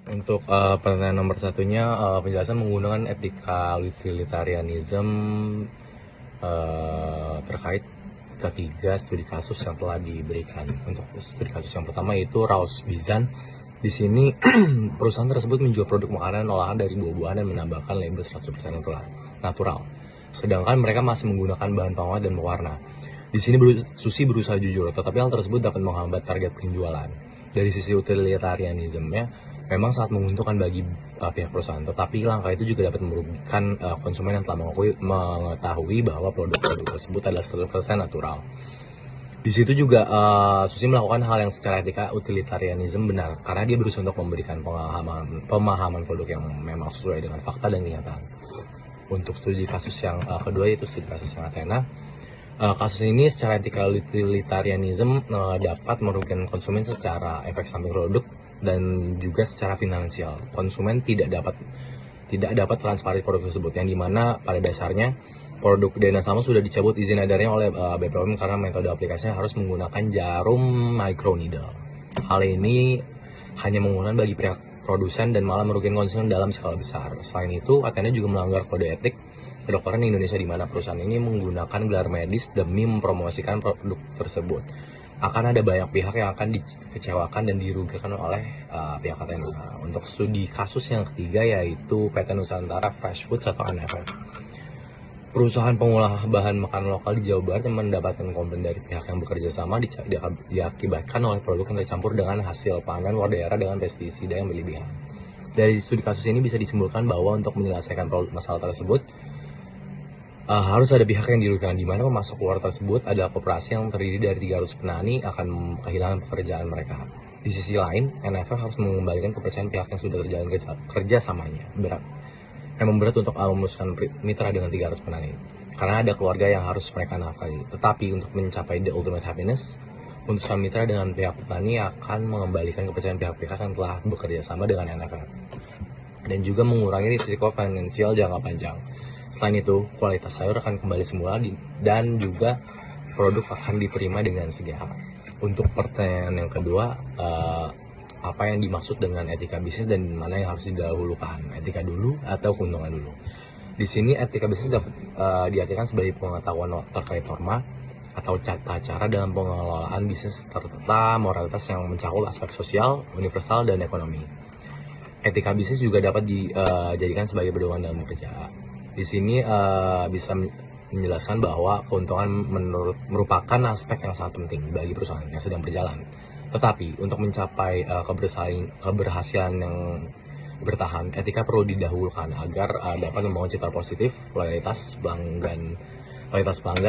Untuk pertanyaan nomor satunya, penjelasan menggunakan etika utilitarianism terkait ketiga studi kasus yang telah diberikan. Untuk studi kasus yang pertama yaitu Raus Bizan. Di sini perusahaan tersebut menjual produk makanan olahan dari buah-buahan dan menambahkan label 100% natural. Sedangkan mereka masih menggunakan bahan pengawet dan pewarna. Di sini Susi berusaha jujur, tetapi hal tersebut dapat menghambat target penjualan. Dari sisi utilitarianismnya, memang sangat menguntungkan bagi pihak perusahaan, tetapi langkah itu juga dapat merugikan konsumen yang telah mengetahui bahwa produk-produk tersebut adalah 100% natural. Di situ juga Susi melakukan hal yang secara etika utilitarianism benar, karena dia berusaha untuk memberikan pemahaman produk yang memang sesuai dengan fakta dan kenyataan. Untuk studi kasus yang kedua yaitu studi kasus yang Athena. Kasus ini secara etika utilitarianism dapat merugikan konsumen secara efek samping produk dan juga secara finansial. Konsumen tidak dapat transparan produk tersebut, yang dimana pada dasarnya produk dana sama sudah dicabut izin edarnya oleh BPOM karena metode aplikasinya harus menggunakan jarum microneedle. Hal ini hanya menguntungkan bagi pihak produsen dan malah merugikan konsumen dalam skala besar. Selain itu, Athena juga melanggar kode etik kedokteran di Indonesia, di mana perusahaan ini menggunakan gelar medis demi mempromosikan produk tersebut. Akan ada banyak pihak yang akan dikecewakan dan dirugikan oleh pihak Athena. Untuk studi kasus yang ketiga yaitu PT Nusantara Fresh Foods atau NFF. Perusahaan pengolah bahan makanan lokal di Jawa Barat yang mendapatkan komplain dari pihak yang bekerja sama diakibatkan oleh produk yang tercampur dengan hasil panen luar daerah dengan pestisida yang berlebihan. Dari studi kasus ini bisa disimpulkan bahwa untuk menyelesaikan masalah tersebut, harus ada pihak yang dirugikan, di mana pemasok luar tersebut adalah koperasi yang terdiri dari 300 petani akan kehilangan pekerjaan mereka. Di sisi lain, NFF harus mengembalikan kepercayaan pihak yang sudah terjalin kerjasamanya. Memang berat untuk memutuskan mitra dengan 300 petani, karena ada keluarga yang harus mereka nafkahi. Tetapi untuk mencapai the ultimate happiness, memutuskan mitra dengan pihak petani akan mengembalikan kepercayaan pihak-pihak yang telah bekerja sama dengan NFF dan juga mengurangi risiko finansial jangka panjang. Selain itu, kualitas sayur akan kembali semula dan juga produk akan diterima dengan segar. Untuk pertanyaan yang kedua, apa yang dimaksud dengan etika bisnis dan mana yang harus didahulukan, etika dulu atau keuntungan dulu? Di sini etika bisnis dapat diartikan sebagai pengetahuan terkait norma atau tata cara dalam pengelolaan bisnis serta moralitas yang mencakup aspek sosial, universal, dan ekonomi. Etika bisnis juga dapat dijadikan sebagai pedoman dalam bekerja. Di sini bisa menjelaskan bahwa keuntungan merupakan aspek yang sangat penting bagi perusahaan yang sedang berjalan. Tetapi untuk mencapai keberhasilan yang bertahan, etika perlu didahulukan agar dapat membangun citra positif, loyalitas pelanggan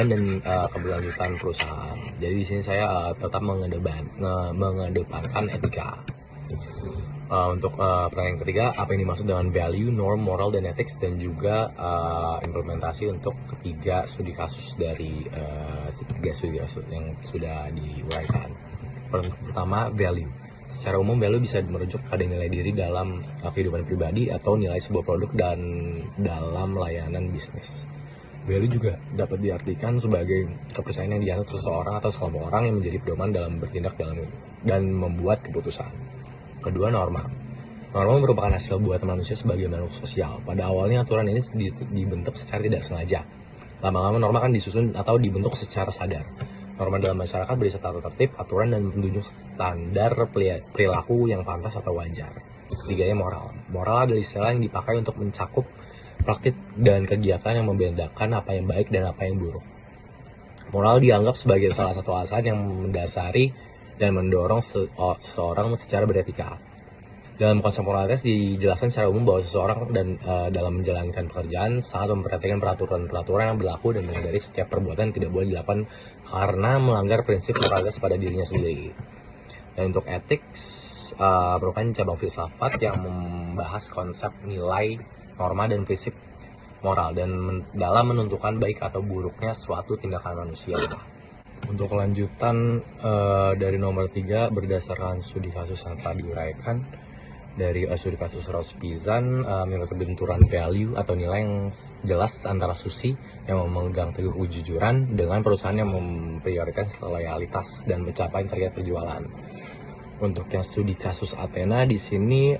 dan keberlanjutan perusahaan. Jadi di sini saya tetap mengedepankan etika. Untuk pertanyaan ketiga, apa yang dimaksud dengan value, norm, moral, dan ethics, dan juga implementasi untuk ketiga studi kasus dari tiga studi kasus yang sudah diuraikan. Pertama, value. Secara umum, value bisa merujuk pada nilai diri dalam kehidupan pribadi atau nilai sebuah produk dan dalam layanan bisnis. Value juga dapat diartikan sebagai kepercayaan yang dianut seseorang atau sekelompok orang yang menjadi pedoman dalam bertindak dan membuat keputusan. Kedua, norma. Norma merupakan hasil buatan manusia sebagai makhluk sosial. Pada awalnya aturan ini dibentuk secara tidak sengaja. Lama-lama norma kan disusun atau dibentuk secara sadar. Norma dalam masyarakat berisi tata tertib, aturan, dan petunjuk standar perilaku yang pantas atau wajar. Ketiganya, moral. Moral adalah istilah yang dipakai untuk mencakup praktik dan kegiatan yang membedakan apa yang baik dan apa yang buruk. Moral dianggap sebagai salah satu alasan yang mendasari dan mendorong seseorang secara beretika. Dalam konsep moralitas dijelaskan secara umum bahwa seseorang dalam menjalankan pekerjaan sangat memperhatikan peraturan-peraturan yang berlaku dan menyadari setiap perbuatan tidak boleh dilakukan karena melanggar prinsip moralitas pada dirinya sendiri. Dan untuk ethics merupakan cabang filsafat yang membahas konsep nilai, norma, dan prinsip moral dan dalam menentukan baik atau buruknya suatu tindakan manusia. Untuk kelanjutan dari nomor 3, berdasarkan studi kasus yang telah diuraikan dari studi kasus Raus Bizan, menurut benturan value atau nilai yang jelas antara Susi yang memegang teguh kejujuran dengan perusahaan yang memprioritaskan loyalitas dan pencapaian target penjualan. Untuk yang studi kasus Athena di sini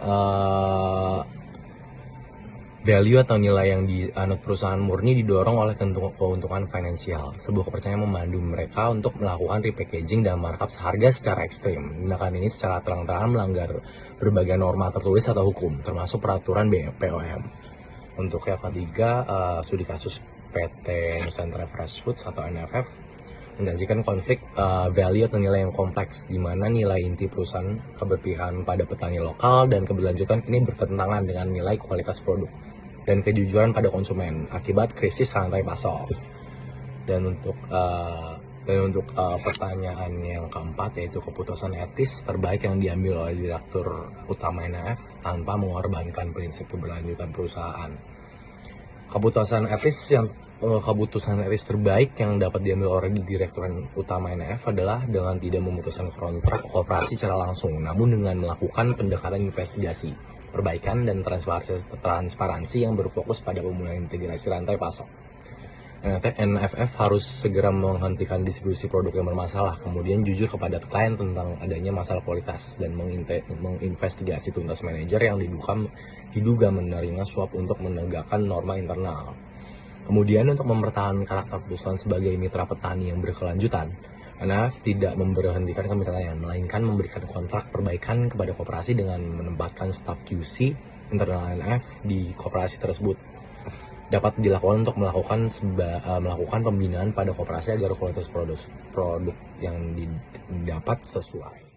value atau nilai yang dianut perusahaan murni didorong oleh keuntungan finansial. Sebuah kepercayaan memandu mereka untuk melakukan repackaging dan markup seharga secara ekstrim. Tindakan ini secara terang-terangan melanggar berbagai norma tertulis atau hukum, termasuk peraturan BPOM. Untuk yang ketiga, studi kasus PT Nusantara Fresh Foods atau NFF menyajikan konflik value atau nilai yang kompleks, di mana nilai inti perusahaan keberpihakan pada petani lokal dan keberlanjutan ini bertentangan dengan nilai kualitas produk dan kejujuran pada konsumen akibat krisis rantai pasok. Dan untuk pertanyaan yang keempat, yaitu keputusan etis terbaik yang diambil oleh Direktur Utama NFF tanpa mengorbankan prinsip keberlanjutan perusahaan. Keputusan etis terbaik yang dapat diambil oleh Direktur Utama NFF adalah dengan tidak memutuskan kontrak kooperasi secara langsung, namun dengan melakukan pendekatan investigasi, perbaikan, dan transparansi yang berfokus pada pemulihan integrasi rantai pasok. NFF harus segera menghentikan distribusi produk yang bermasalah, kemudian jujur kepada klien tentang adanya masalah kualitas, dan menginvestigasi tuntas manajer yang diduga menerima suap untuk menegakkan norma internal. Kemudian untuk mempertahankan karakter perusahaan sebagai mitra petani yang berkelanjutan, NFF tidak memberhentikan kemitraan, melainkan memberikan kontrak perbaikan kepada koperasi dengan menempatkan staf QC internal NFF di koperasi tersebut. Dapat dilakukan untuk melakukan pembinaan pada koperasi agar kualitas produk yang didapat sesuai.